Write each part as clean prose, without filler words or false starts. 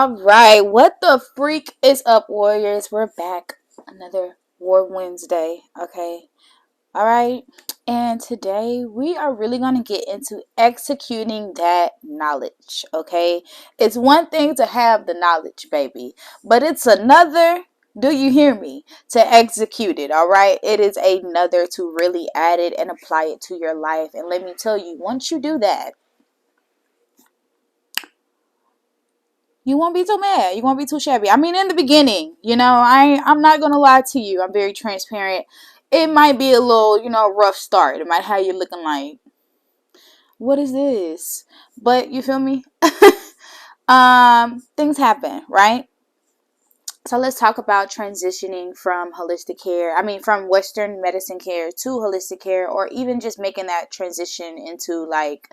All right, what the freak is up, warriors? We're back. Another War Wednesday, okay? All right, and today we are really going to get into executing that knowledge, okay? It's one thing to have the knowledge, baby, but it's another, do you hear me, to execute it, all right? It is another to really add it and apply it to your life. And let me tell you, once you do that, you won't be too mad. You won't be too shabby. I mean, in the beginning, I'm not gonna lie to you. I'm very transparent. It might be a little, rough start. It might have you looking like, what is this? But you feel me? Things happen, right? So let's talk about transitioning from from Western medicine care to holistic care, or even just making that transition into, like,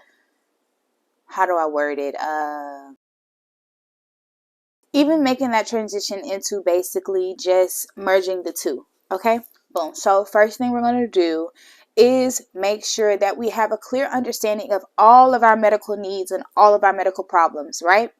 how do I word it? Even making that transition into basically just merging the two. Okay, boom. So first thing we're going to do is make sure that we have a clear understanding of all of our medical needs and all of our medical problems, right?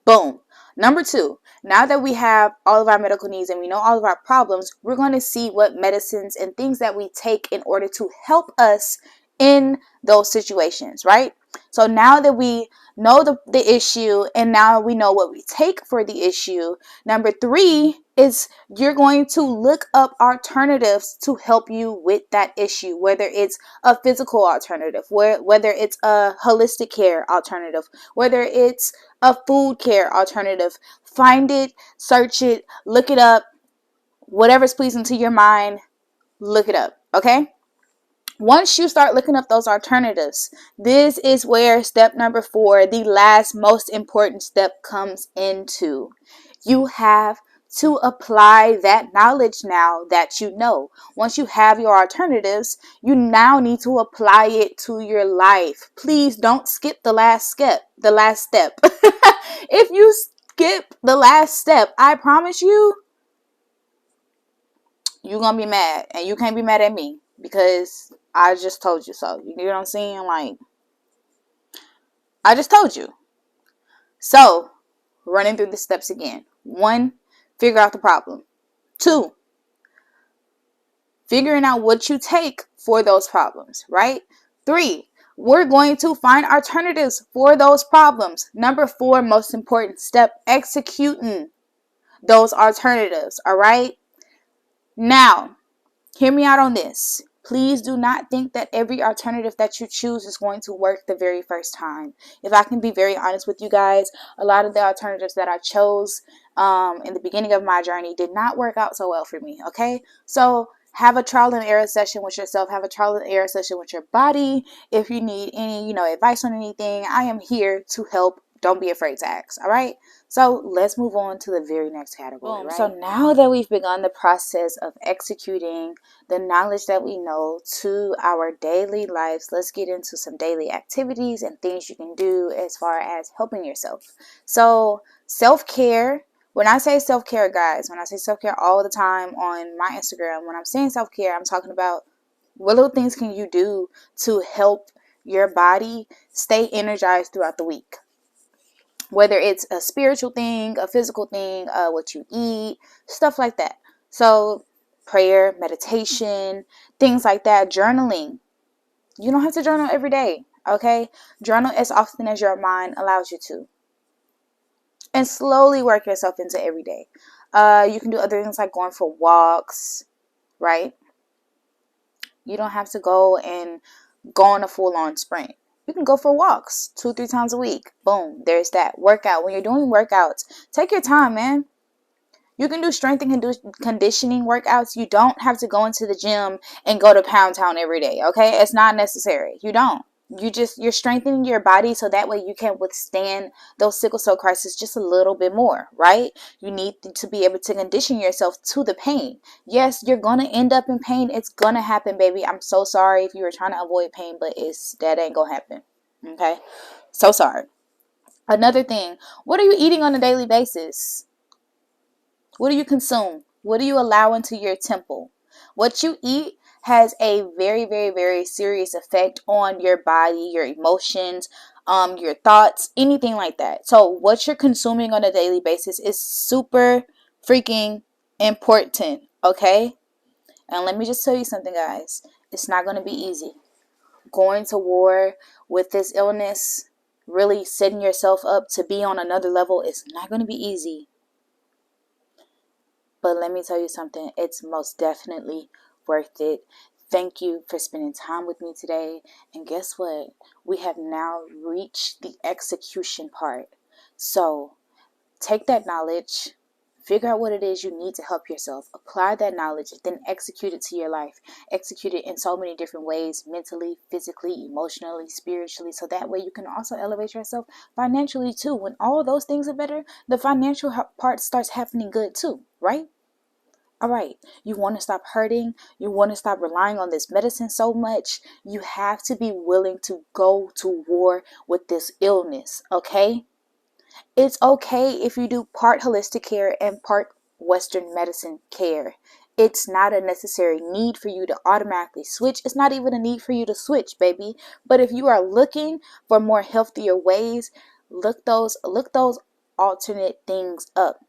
Boom. Number two, now that we have all of our medical needs and we know all of our problems, we're going to see what medicines and things that we take in order to help us in those situations, right? So now that we know the issue and now we know what we take for the issue, number three is you're going to look up alternatives to help you with that issue, whether it's a physical alternative, whether it's a holistic care alternative, whether it's a food care alternative. Find it, search it, look it up, whatever's pleasing to your mind, look it up, okay? Once you start looking up those alternatives, this is where step number 4, the last most important step, comes into. You have to apply that knowledge now that you know. Once you have your alternatives, you now need to apply it to your life. Please don't skip the last step. If you skip the last step, I promise you're going to be mad, and you can't be mad at me because I just told you so. You know what I'm saying? Like, I just told you. So, running through the steps again. 1, figure out the problem. 2, figuring out what you take for those problems, right? 3, we're going to find alternatives for those problems. Number 4, most important step, executing those alternatives, all right? Now, hear me out on this. Please do not think that every alternative that you choose is going to work the very first time. If I can be very honest with you guys, a lot of the alternatives that I chose in the beginning of my journey did not work out so well for me, okay? So have a trial and error session with yourself. Have a trial and error session with your body. If you need any, advice on anything, I am here to help. Don't be afraid to ask, all right? So let's move on to the very next category. Right? So now that we've begun the process of executing the knowledge that we know to our daily lives, let's get into some daily activities and things you can do as far as helping yourself. So self-care. When I say self-care, guys, when I say self-care all the time on my Instagram, when I'm saying self-care, I'm talking about what little things can you do to help your body stay energized throughout the week. Whether it's a spiritual thing, a physical thing, what you eat, stuff like that. So prayer, meditation, things like that. Journaling. You don't have to journal every day, okay? Journal as often as your mind allows you to. And slowly work yourself into every day. You can do other things like going for walks, right? You don't have to go on a full-on sprint. You can go for walks 2-3 times a week. Boom, there's that. Workout. When you're doing workouts, take your time, man. You can do strength and conditioning workouts. You don't have to go into the gym and go to Pound Town every day, okay? It's not necessary. You don't. You're strengthening your body so that way you can withstand those sickle cell crises just a little bit more, right? You need to be able to condition yourself to the pain. Yes, you're going to end up in pain. It's going to happen, baby. I'm so sorry if you were trying to avoid pain, but that ain't going to happen, okay? So sorry. Another thing, what are you eating on a daily basis? What do you consume? What do you allow into your temple? What you eat has a very, very, very serious effect on your body, your emotions, your thoughts, anything like that. So what you're consuming on a daily basis is super freaking important, okay? And let me just tell you something, guys. It's not going to be easy. Going to war with this illness, really setting yourself up to be on another level, is not going to be easy. But let me tell you something. It's most definitely worth it. Thank you for spending time with me today. And guess what? We have now reached the execution part. So take that knowledge, figure out what it is you need to help yourself, apply that knowledge, then execute it to your life. Execute it in so many different ways, mentally, physically, emotionally, spiritually, so that way you can also elevate yourself financially too. When all those things are better, the financial part starts happening good too, right? All right, you want to stop hurting. You want to stop relying on this medicine so much. You have to be willing to go to war with this illness, okay? It's okay if you do part holistic care and part Western medicine care. It's not a necessary need for you to automatically switch. It's not even a need for you to switch, baby. But if you are looking for more healthier ways, look those alternate things up.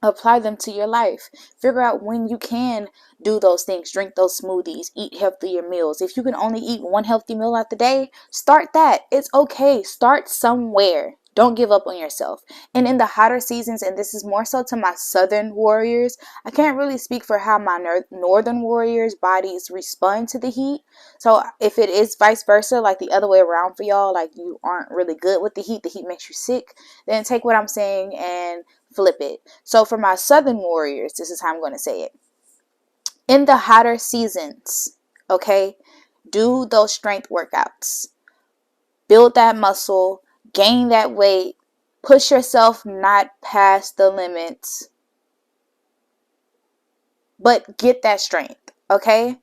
Apply them to your life. Figure out when you can do those things. Drink those smoothies. Eat healthier meals. If you can only eat one healthy meal out the day, start that. It's okay. Start somewhere. Don't give up on yourself. And in the hotter seasons, and this is more so to my southern warriors, I can't really speak for how my northern warriors' bodies respond to the heat. So if it is vice versa, like the other way around for y'all, like you aren't really good with the heat makes you sick, then take what I'm saying and flip it. So for my southern warriors, this is how I'm going to say it. In the hotter seasons, okay, do those strength workouts. Build that muscle, gain that weight, push yourself not past the limits, but get that strength, okay?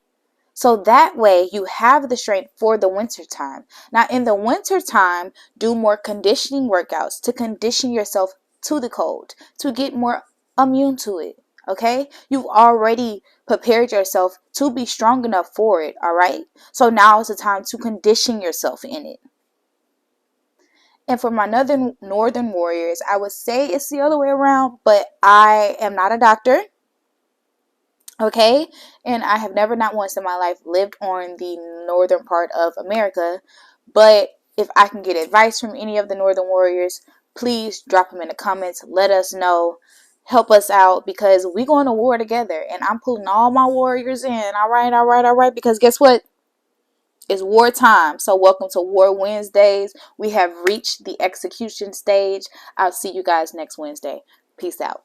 So that way you have the strength for the winter time. Now in the winter time, do more conditioning workouts to condition yourself to the cold, to get more immune to it, okay? You've already prepared yourself to be strong enough for it, all right? So now is the time to condition yourself in it. And for my northern warriors, I would say it's the other way around, but I am not a doctor. Okay, and I have never, not once in my life, lived on the northern part of America. But if I can get advice from any of the northern warriors, please drop them in the comments. Let us know. Help us out, because we're going to war together. And I'm pulling all my warriors in. All right, all right, all right. Because guess what? It's wartime. So welcome to War Wednesdays. We have reached the execution stage. I'll see you guys next Wednesday. Peace out.